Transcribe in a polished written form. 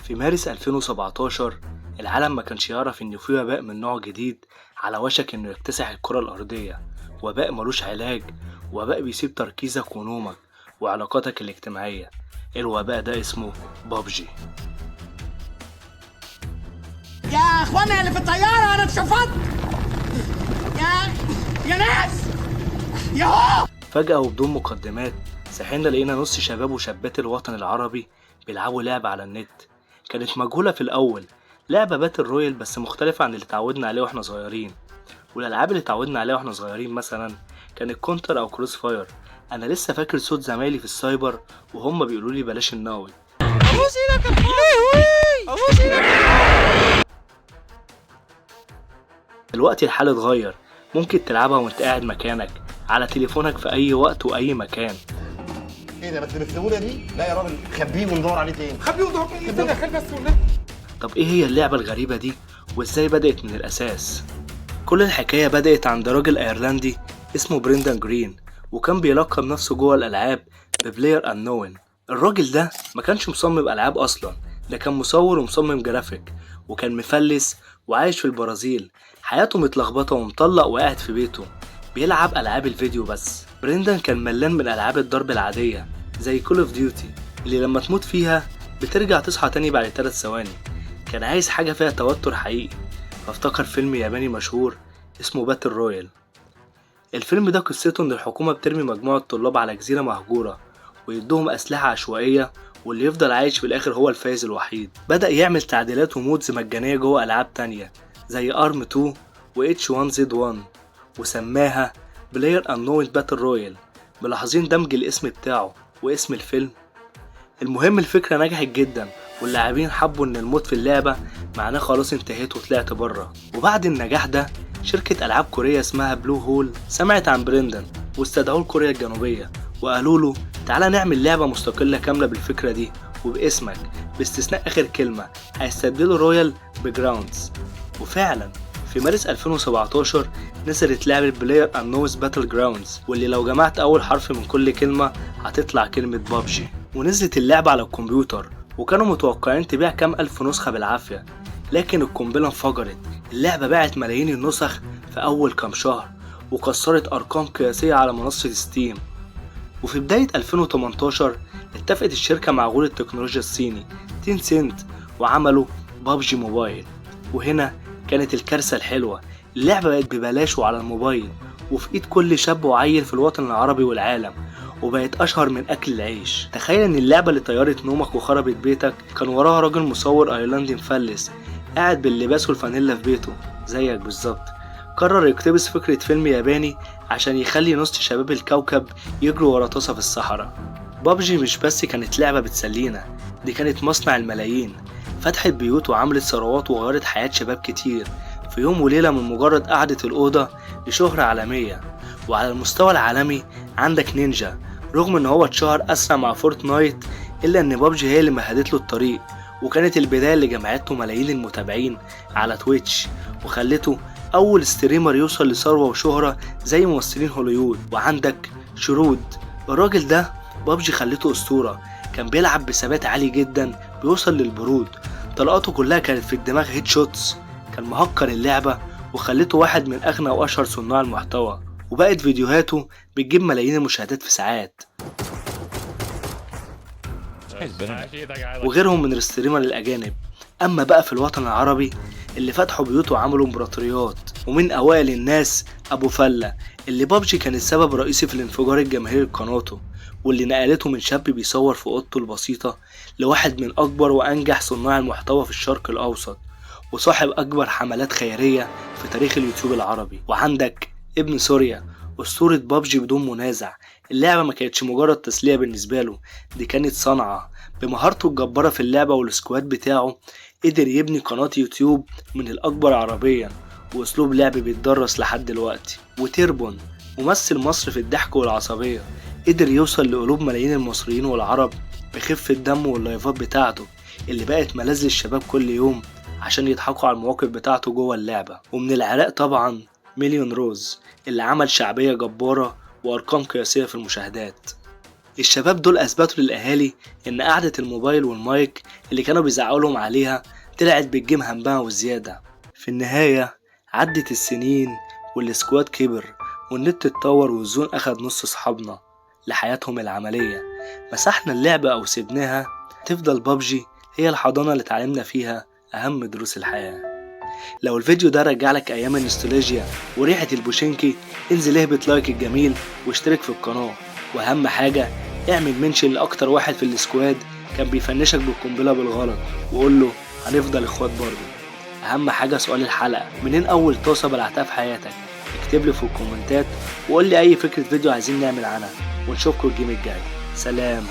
في مارس 2017 العالم ما كانش يعرف إن في وباء من نوع جديد على وشك إنه يكتسح الكرة الأرضية. وباء ملوش علاج، وباء بيسيب تركيزك ونومك وعلاقاتك الاجتماعية. الوباء ده اسمه بابجي. يا اخوانا اللي في الطيارة انا اتشفطت يا ناس ياهو. فجأة وبدون مقدمات صحينا لقينا نص شباب وشابات الوطن العربي بيلعبوا لعبة على النت. كانت مجهولة في الأول، لعبة باتل رويال بس مختلفة عن اللي اتعودنا عليه واحنا صغيرين. والألعاب اللي اتعودنا عليها واحنا صغيرين مثلا كانت كونتر أو كروس فاير. أنا لسه فاكر صوت زمايلي في السايبر وهم بيقولولي بلاش الناوي. دلوقتي الحال اتغير، ممكن تلعبها وانت قاعد مكانك على تليفونك في أي وقت وأي مكان. ايه ده؟ ما التليفونة دي؟ لا يا راجل، خبيه وندور عليه تاني. خبيه ودور ايه ده؟ خلي بس والله. طب ايه هي اللعبة الغريبة دي وازاي بدأت من الأساس؟ كل الحكاية بدأت عند راجل أيرلندي اسمه بريندان جرين، وكان بيلقب نفسه جوه الألعاب ببلاير أنون. الراجل ده ما كانش مصمم ألعاب أصلا، ده كان مصور ومصمم جرافيك، وكان مفلس وعايش في البرازيل. حياته متلخبطة ومطلق وقاعد في بيته بيلعب ألعاب الفيديو بس. بريندان كان ملان من ألعاب الضرب العادية زي كول اوف ديوتي اللي لما تموت فيها بترجع تصحى تاني بعد 3 ثواني. كان عايز حاجة فيها توتر حقيقي، فافتكر فيلم ياباني مشهور اسمه باتل رويال. الفيلم ده قصته ان الحكومة بترمي مجموعة طلاب على جزيرة مهجورة ويدوهم أسلحة عشوائية، واللي يفضل عايش في الآخر هو الفايز الوحيد. بدأ يعمل تعديلات ومودز مجانية جوه ألعاب تانية زي ARM 2 و H1Z1 وسماها بلاير أنون باتل رويال، ملاحظين دمج الاسم بتاعه واسم الفيلم. المهم الفكرة نجحت جدا، واللاعبين حبوا ان الموت في اللعبة معناه خلاص انتهيت وطلعت بره. وبعد النجاح ده شركة ألعاب كورية اسمها بلو هول سمعت عن بريندان واستدعوه لكوريا الجنوبية وقالوا له تعالى نعمل لعبة مستقلة كاملة بالفكرة دي وباسمك باستثناء آخر كلمة، هيستبدلوا رويال بجراوندز. وفعلا في مارس 2017 نزلت لعبة بلاير أنونز باتل جراوندز، واللي لو جمعت أول حرف من كل كلمة هتطلع كلمة بابجي. ونزلت اللعبة على الكمبيوتر وكانوا متوقعين تبيع كام ألف نسخة بالعافية، لكن القنبلة انفجرت. اللعبة باعت ملايين النسخ في أول كام شهر وكسرت أرقام قياسية على منصة ستيم. وفي بداية 2018 اتفقت الشركة مع غول التكنولوجيا الصيني تينسنت وعملوا بابجي موبايل. وهنا كانت الكارثة الحلوة، اللعبة بقت ببلاش وعلى الموبايل وفي ايد كل شاب وعيل في الوطن العربي والعالم، وبقت اشهر من اكل العيش. تخيل ان اللعبة اللي طيرت نومك وخربت بيتك كان وراها راجل مصور ايرلندي مفلس قاعد باللباس والفانيلا في بيته زيك بالظبط، قرر يقتبس فكرة فيلم ياباني عشان يخلي نص شباب الكوكب يجروا ورا طاسة في الصحراء. بابجي مش بس كانت لعبة بتسلينا، دي كانت مصنع الملايين، فتحت بيوت وعملت ثروات وغيرت حياة شباب كتير في يوم وليلة من مجرد قعدة الأوضة لشهرة عالمية. وعلى المستوى العالمي عندك نينجا، رغم ان هو اتشهر أسرع مع فورتنايت إلا ان بابجي هي اللي مهدت له الطريق، وكانت البداية اللي جمعته ملايين المتابعين على تويتش وخلته أول ستريمر يوصل لثروة وشهرة زي ممثلين هوليوود. وعندك شرود، الراجل ده بابجي خلته أسطورة، كان بيلعب بثبات عالي جدا بيوصل للبرود، طلقاته كلها كانت في الدماغ هيد شوتس، كان مهكر اللعبة وخلته واحد من أغنى وأشهر صناع المحتوى، وبقت فيديوهاته بتجيب ملايين المشاهدات في ساعات. وغيرهم من الستريمر الأجانب. أما بقى في الوطن العربي اللي فتحوا بيوت وعملوا امبراطوريات، ومن أوائل الناس أبو فلة اللي بابجي كان السبب الرئيسي في الانفجار الجماهيري لقناته، واللي نقلته من شاب بيصور في أوضته البسيطة لواحد من أكبر وأنجح صناع المحتوى في الشرق الأوسط وصاحب أكبر حملات خيرية في تاريخ اليوتيوب العربي. وعندك ابن سوريا، أسطورة بابجي بدون منازع. اللعبة ما كانتش مجرد تسلية بالنسبة له، دي كانت صنعة. بمهارته الجبارة في اللعبة والسكواد بتاعه قدر يبني قناة يوتيوب من الأكبر عربيا وأسلوب لعب بيتدرس لحد دلوقتي. وتيربون، ممثل مصر في الضحك والعصبية، قدر يوصل لقلوب ملايين المصريين والعرب بخفة دم واللايفات بتاعته اللي بقت ملاذ للشباب كل يوم عشان يضحكوا على المواقف بتاعته جوه اللعبة. ومن العراق طبعا مليون روز اللي عمل شعبية جبارة وأرقام قياسية في المشاهدات. الشباب دول اثبتوا للاهالي ان قعدة الموبايل والمايك اللي كانوا بيزعقوا لهم عليها طلعت بتجيب همها وزيادة. في النهاية عدت السنين والسكواد كبر والنت اتطور والزون اخد نص صحابنا لحياتهم العملية. مسحنا اللعبة او سيبناها، تفضل بابجي هي الحضانة اللي اتعلمنا فيها اهم دروس الحياة. لو الفيديو ده رجعلك ايام النوستالجيا وريحة البوشينكي، انزل اهبط لايك الجميل واشترك في القناة، واهم حاجة اعمل منشن لاكتر واحد في السكواد كان بيفنشك بالقنبلة بالغلط وقول له هنفضل اخوات برضه. اهم حاجة سؤال الحلقة، منين اول طاسة بلعتها في حياتك؟ اكتب لي في الكومنتات وقول لي اي فكرة فيديو عايزين نعمل عنها، ونشوفكم الجيم الجاي. سلام.